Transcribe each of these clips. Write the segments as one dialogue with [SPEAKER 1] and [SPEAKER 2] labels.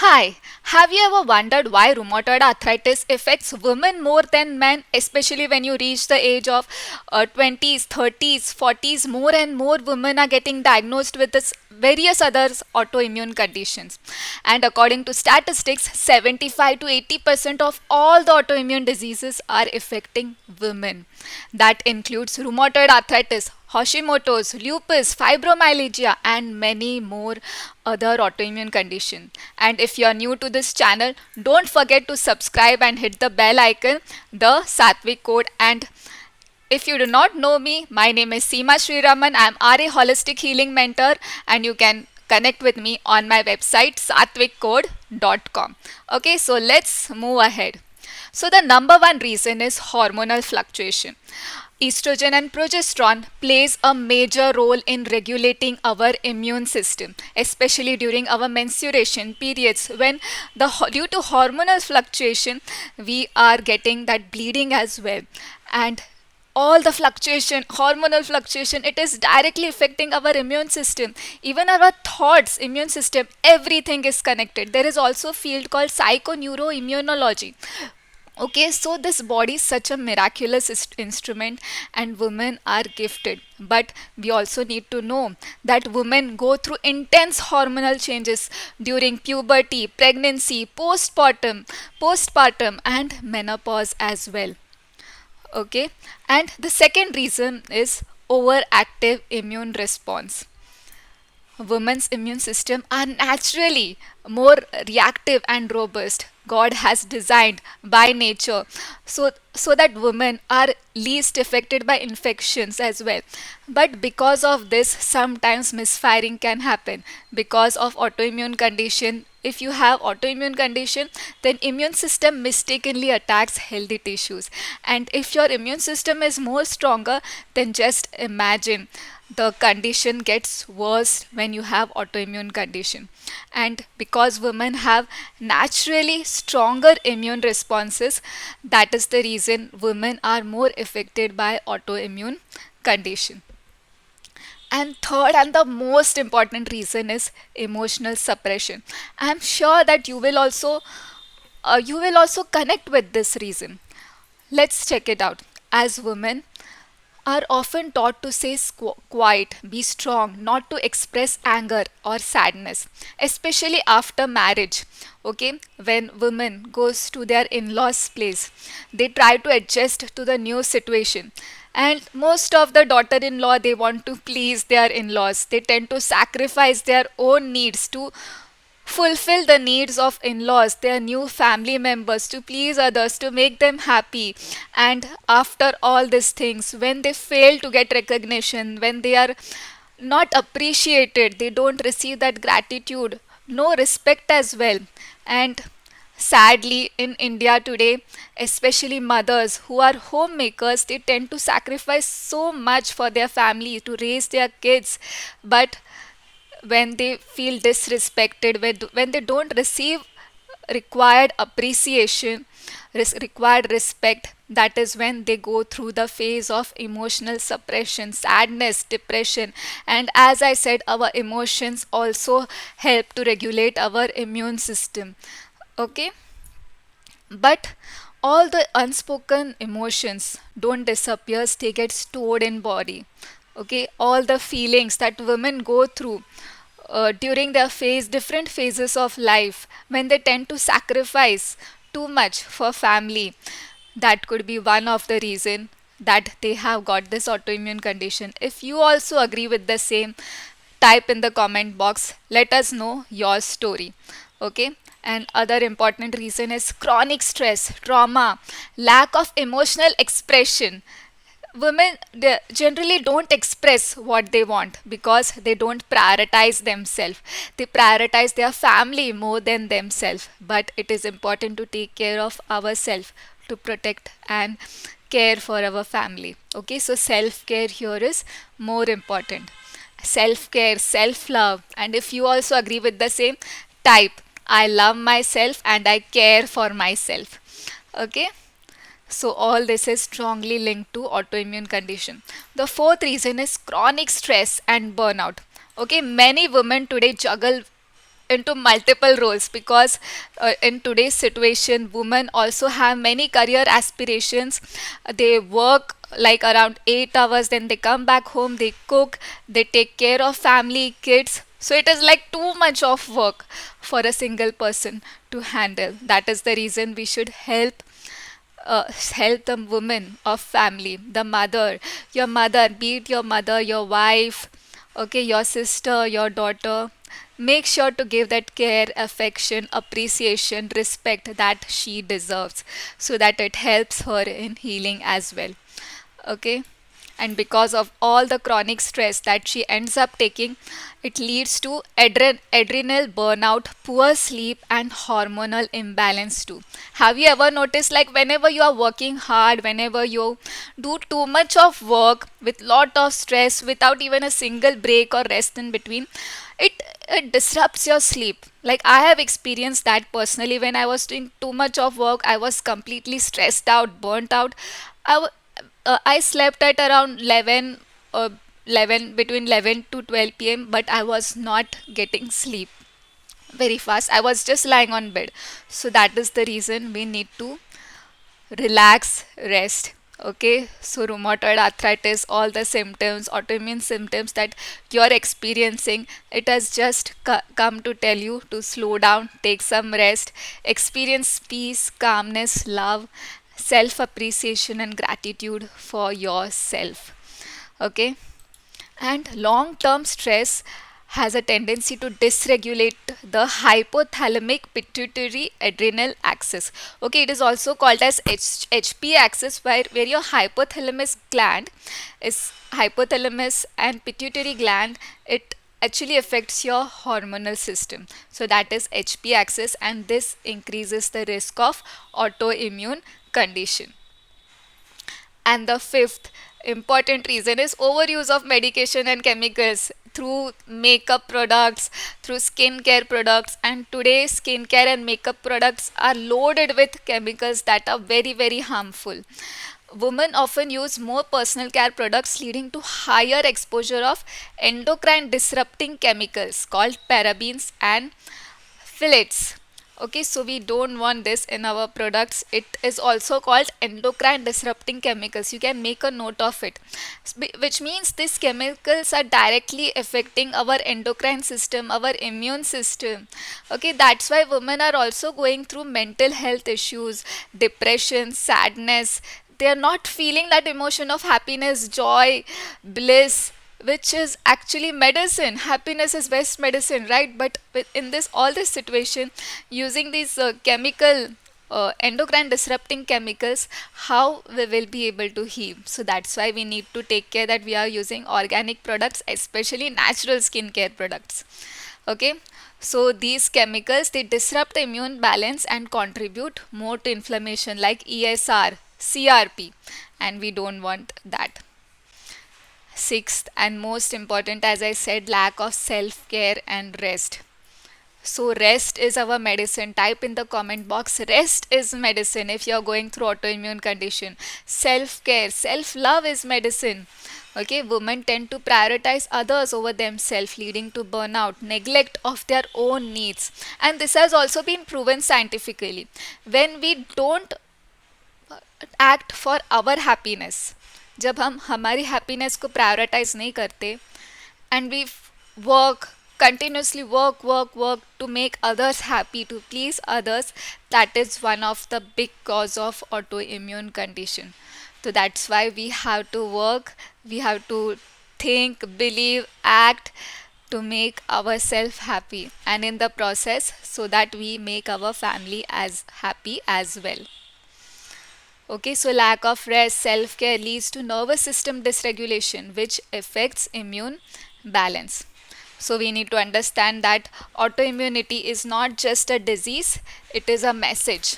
[SPEAKER 1] Hi, have you ever wondered why rheumatoid arthritis affects women more than men, especially when you reach the age of 20s, 30s, 40s? More and more women are getting diagnosed with this various other autoimmune conditions. And according to statistics, 75 to 80% of all the autoimmune diseases are affecting women. That includes rheumatoid arthritis, Hashimoto's, lupus, fibromyalgia, and many more other autoimmune conditions. And if you are new to this channel, don't forget to subscribe and hit the bell icon, the Satvic code. And if you do not know me, my name is Seema Sriraman. I am RA Holistic Healing Mentor, and you can connect with me on my website satviccode.com. Okay, so let's move ahead. So, the number one reason is hormonal fluctuation. Estrogen and progesterone plays a major role in regulating our immune system, especially during our menstruation periods when due to hormonal fluctuation we are getting that bleeding as well. And all the fluctuation, hormonal fluctuation, it is directly affecting our immune system, even our thoughts, immune system, everything is connected. There is also a field called psychoneuroimmunology. Okay, so this body is such a miraculous instrument, and women are gifted. But we also need to know that women go through intense hormonal changes during puberty, pregnancy, postpartum, and menopause as well. Okay, and the second reason is overactive immune response. Women's immune system are naturally more reactive and robust. God has designed by nature so that women are least affected by infections as well. But because of this, sometimes misfiring can happen because of autoimmune condition. If you have autoimmune condition, then immune system mistakenly attacks healthy tissues. And if your immune system is more stronger, then just imagine the condition gets worse when you have autoimmune condition. And because women have naturally stronger immune responses, that is the reason women are more affected by autoimmune condition. And third and the most important reason is emotional suppression. I am sure that you will also connect with this reason. Let's check it out. As women are often taught to stay quiet, be strong, not to express anger or sadness, especially after marriage. Okay, when women goes to their in-laws' place, they try to adjust to the new situation. And most of the daughter-in-law, they want to please their in-laws. They tend to sacrifice their own needs to fulfill the needs of in-laws, their new family members, to please others, to make them happy. And after all these things, when they fail to get recognition, when they are not appreciated, they don't receive that gratitude, no respect as well. And sadly, in India today, especially mothers who are homemakers, they tend to sacrifice so much for their family to raise their kids. But when they feel disrespected, when they don't receive required appreciation, required respect, that is when they go through the phase of emotional suppression, sadness, depression. And as I said, our emotions also help to regulate our immune system. Okay, but all the unspoken emotions don't disappear, they get stored in body. Okay, all the feelings that women go through during their different phases of life, when they tend to sacrifice too much for family, that could be one of the reason that they have got this autoimmune condition. If you also agree with the same, type in the comment box, let us know your story. Okay, and other important reason is chronic stress, trauma, lack of emotional expression. Women, they generally don't express what they want because they don't prioritize themselves. They prioritize their family more than themselves. But it is important to take care of ourselves, to protect and care for our family. Okay, so self care here is more important. Self care, self love. And if you also agree with the same, type I love myself and I care for myself. Okay, so all this is strongly linked to autoimmune condition. The fourth reason is chronic stress and burnout. Okay, many women today juggle into multiple roles, because in today's situation women also have many career aspirations. They work like around 8 hours, then they come back home, they cook, they take care of family, kids. So it is like too much of work for a single person to handle. That is the reason we should help the woman of family, the mother, your mother, be it your mother, your wife, okay, your sister, your daughter. Make sure to give that care, affection, appreciation, respect that she deserves, so that it helps her in healing as well. Okay, and because of all the chronic stress that she ends up taking, it leads to adrenal burnout, poor sleep, and hormonal imbalance too. Have you ever noticed, like, whenever you are working hard, whenever you do too much of work with lot of stress without even a single break or rest in between, it disrupts your sleep. Like, I have experienced that personally. When I was doing too much of work, I was completely stressed out, burnt out. I slept at around 11, uh, 11 between 11 to 12 p.m., but I was not getting sleep very fast. I was just lying on bed. So that is the reason we need to relax, rest. Okay, so rheumatoid arthritis, all the symptoms, autoimmune symptoms that you're experiencing, it has just come to tell you to slow down, take some rest, experience peace, calmness, love, self appreciation, and gratitude for yourself. Okay, and long term stress has a tendency to dysregulate the hypothalamic pituitary adrenal axis. Okay, it is also called as HP axis, where your hypothalamus gland is hypothalamus and pituitary gland. It actually affects your hormonal system. So that is HP axis, and this increases the risk of autoimmune condition. And the fifth important reason is overuse of medication and chemicals through makeup products, through skincare products. And today, skincare and makeup products are loaded with chemicals that are very, very harmful. Women often use more personal care products, leading to higher exposure of endocrine disrupting chemicals called parabens and phthalates. Okay, so we don't want this in our products. It is also called endocrine disrupting chemicals. You can make a note of it, which means these chemicals are directly affecting our endocrine system, our immune system. Okay, that's why women are also going through mental health issues, depression, sadness. They are not feeling that emotion of happiness, joy, bliss, which is actually medicine. Happiness is best medicine, right? But in this all this situation, using these chemical endocrine disrupting chemicals, how we will be able to heal? So that's why we need to take care that we are using organic products, especially natural skincare products. Okay, so these chemicals, they disrupt the immune balance and contribute more to inflammation like ESR, CRP, and we don't want that. Sixth and most important, as I said, lack of self care and rest. So, rest is our medicine. Type in the comment box, rest is medicine if you're going through autoimmune condition. Self care, self love is medicine. Okay, women tend to prioritize others over themselves, leading to burnout, neglect of their own needs. And this has also been proven scientifically. When we don't act for our happiness, जब हम हमारी happiness को prioritise नहीं करते, and we work continuously work to make others happy, to please others, that is one of the big cause of autoimmune condition. So that's why we have to work, we have to think, believe, act to make ourselves happy, and in the process, so that we make our family as happy as well. Okay, so lack of rest, self care leads to nervous system dysregulation, which affects immune balance. So, we need to understand that autoimmunity is not just a disease, it is a message.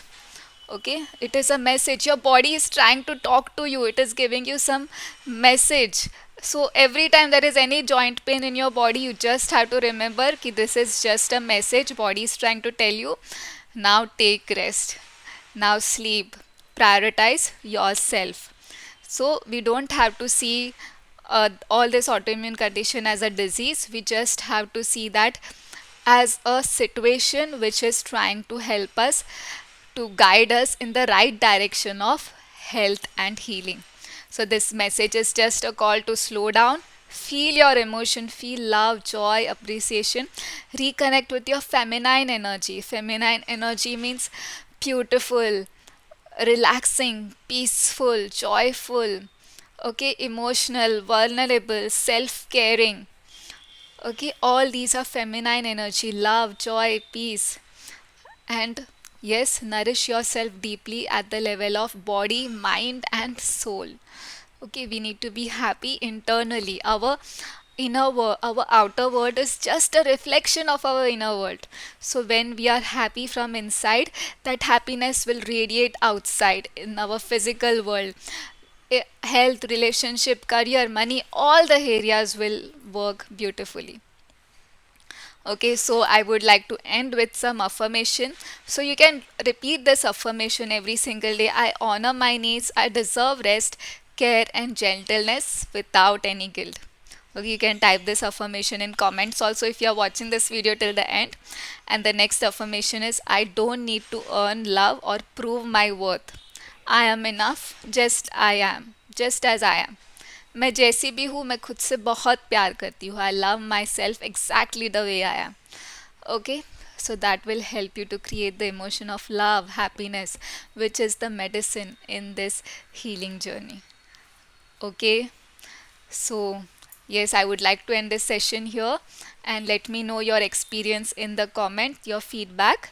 [SPEAKER 1] Okay, it is a message. Your body is trying to talk to you, it is giving you some message. So, every time there is any joint pain in your body, you just have to remember that this is just a message. Body is trying to tell you, now take rest, now sleep, prioritize yourself. So we don't have to see all this autoimmune condition as a disease. We just have to see that as a situation which is trying to help us, to guide us in the right direction of health and healing. So, this message is just a call to slow down, feel your emotion, feel love, joy, appreciation, reconnect with your feminine energy. Feminine energy means beautiful, relaxing, peaceful, joyful, okay, emotional, vulnerable, self caring. Okay, all these are feminine energy, love, joy, peace. And yes, nourish yourself deeply at the level of body, mind, and soul. Okay, we need to be happy internally. Our inner world, our outer world is just a reflection of our inner world. So when we are happy from inside, that happiness will radiate outside in our physical world. Health, relationship, career, money, all the areas will work beautifully. Okay, so I would like to end with some affirmation. So you can repeat this affirmation every single day. I honor my needs. I deserve rest, care, and gentleness without any guilt. Okay, you can type this affirmation in comments also if you are watching this video till the end. And the next affirmation is I don't need to earn love or prove my worth. I am enough, just as I am. मैं जैसी भी हूँ मैं खुद से बहुत प्यार करती हूँ. I love my self exactly the way I am. Okay, so that will help you to create the emotion of love, happiness, which is the medicine in this healing journey. Okay, so yes, I would like to end this session here, and let me know your experience in the comment, your feedback,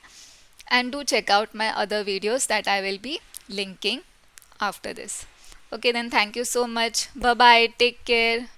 [SPEAKER 1] and do check out my other videos that I will be linking after this. Okay, then thank you so much. Bye bye. Take care.